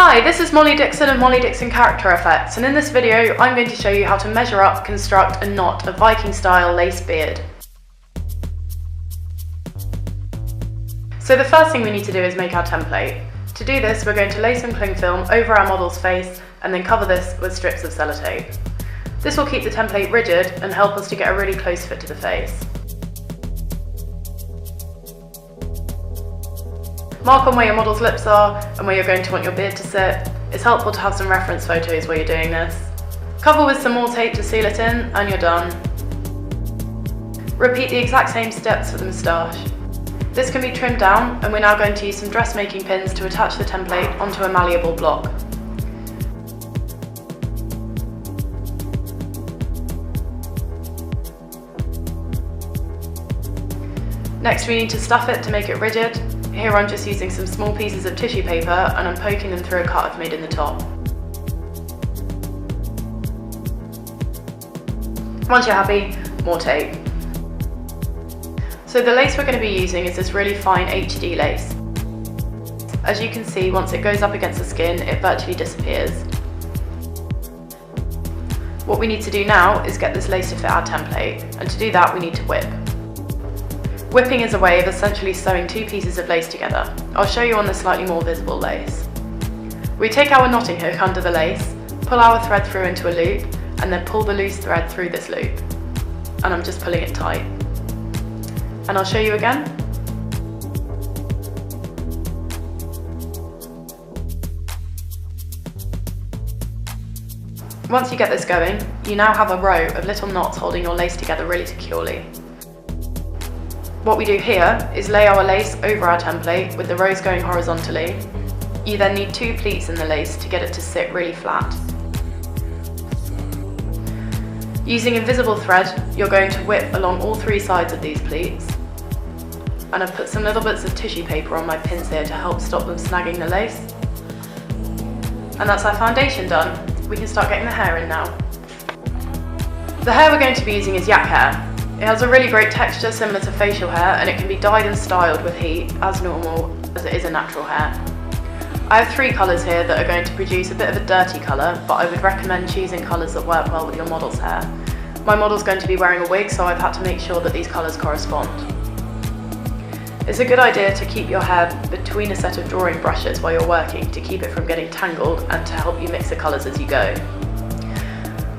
Hi, this is Molly Dixon and Molly Dixon Character Effects, and in this video I'm going to show you how to measure up, construct and knot a Viking style lace beard. So the first thing we need to do is make our template. To do this, we're going to lay some cling film over our model's face and then cover this with strips of sellotape. This will keep the template rigid and help us to get a really close fit to the face. Mark on where your model's lips are and where you're going to want your beard to sit. It's helpful to have some reference photos while you're doing this. Cover with some more tape to seal it in and you're done. Repeat the exact same steps for the moustache. This can be trimmed down and we're now going to use some dressmaking pins to attach the template onto a malleable block. Next we need to stuff it to make it rigid. Here I'm just using some small pieces of tissue paper and I'm poking them through a cut I've made in the top. Once you're happy, more tape. So the lace we're going to be using is this really fine HD lace. As you can see, once it goes up against the skin, it virtually disappears. What we need to do now is get this lace to fit our template, and to do that we need to whip. Whipping is a way of essentially sewing two pieces of lace together. I'll show you on the slightly more visible lace. We take our knotting hook under the lace, pull our thread through into a loop, and then pull the loose thread through this loop. And I'm just pulling it tight. And I'll show you again. Once you get this going, you now have a row of little knots holding your lace together really securely. What we do here is lay our lace over our template with the rows going horizontally. You then need two pleats in the lace to get it to sit really flat. Using invisible thread, you're going to whip along all three sides of these pleats. And I've put some little bits of tissue paper on my pins here to help stop them snagging the lace. And that's our foundation done. We can start getting the hair in now. The hair we're going to be using is Yak Hair. It has a really great texture similar to facial hair and it can be dyed and styled with heat as normal as it is a natural hair. I have three colours here that are going to produce a bit of a dirty colour, but I would recommend choosing colours that work well with your model's hair. My model's going to be wearing a wig, so I've had to make sure that these colours correspond. It's a good idea to keep your hair between a set of drawing brushes while you're working to keep it from getting tangled and to help you mix the colours as you go.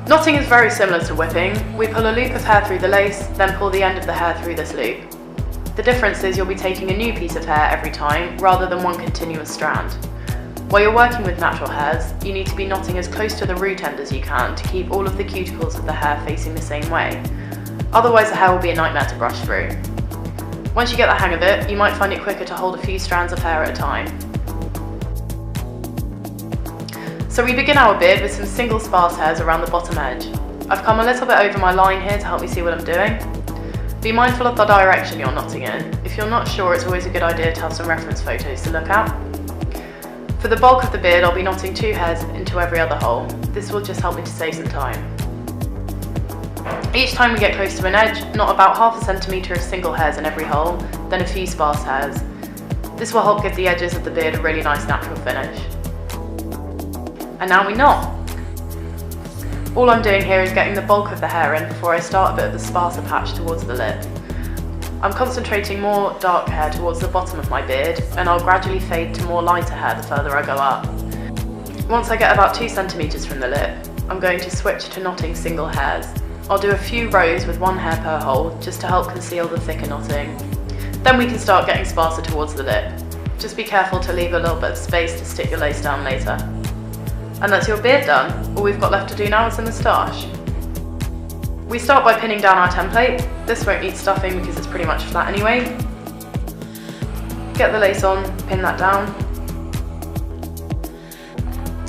Knotting is very similar to whipping. We pull a loop of hair through the lace, then pull the end of the hair through this loop. The difference is you'll be taking a new piece of hair every time, rather than one continuous strand. While you're working with natural hairs, you need to be knotting as close to the root end as you can to keep all of the cuticles of the hair facing the same way. Otherwise the hair will be a nightmare to brush through. Once you get the hang of it, you might find it quicker to hold a few strands of hair at a time. So we begin our beard with some single sparse hairs around the bottom edge. I've come a little bit over my line here to help me see what I'm doing. Be mindful of the direction you're knotting in. If you're not sure, it's always a good idea to have some reference photos to look at. For the bulk of the beard, I'll be knotting two hairs into every other hole. This will just help me to save some time. Each time we get close to an edge, knot about ½ centimetre of single hairs in every hole, then a few sparse hairs. This will help give the edges of the beard a really nice natural finish. And now we knot. All I'm doing here is getting the bulk of the hair in before I start a bit of the sparser patch towards the lip. I'm concentrating more dark hair towards the bottom of my beard, and I'll gradually fade to more lighter hair the further I go up. Once I get about 2 centimetres from the lip, I'm going to switch to knotting single hairs. I'll do a few rows with one hair per hole, just to help conceal the thicker knotting. Then we can start getting sparser towards the lip. Just be careful to leave a little bit of space to stick your lace down later. And that's your beard done. All we've got left to do now is the moustache. We start by pinning down our template. This won't need stuffing because it's pretty much flat anyway. Get the lace on, pin that down.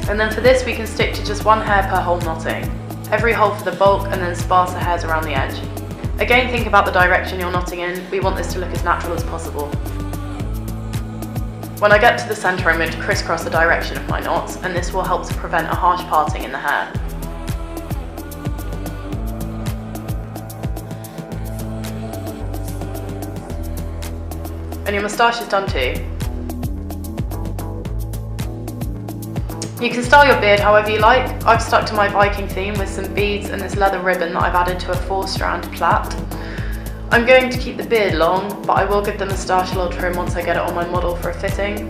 And then for this we can stick to just one hair per hole knotting. Every hole for the bulk and then sparser hairs around the edge. Again, think about the direction you're knotting in. We want this to look as natural as possible. When I get to the centre, I'm going to crisscross the direction of my knots, and this will help to prevent a harsh parting in the hair. And your moustache is done too. You can style your beard however you like. I've stuck to my Viking theme with some beads and this leather ribbon that I've added to a 4-strand plait. I'm going to keep the beard long, but I will give the moustache a little trim once I get it on my model for a fitting.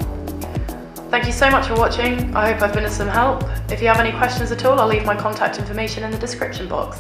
Thank you so much for watching. I hope I've been of some help. If you have any questions at all, I'll leave my contact information in the description box.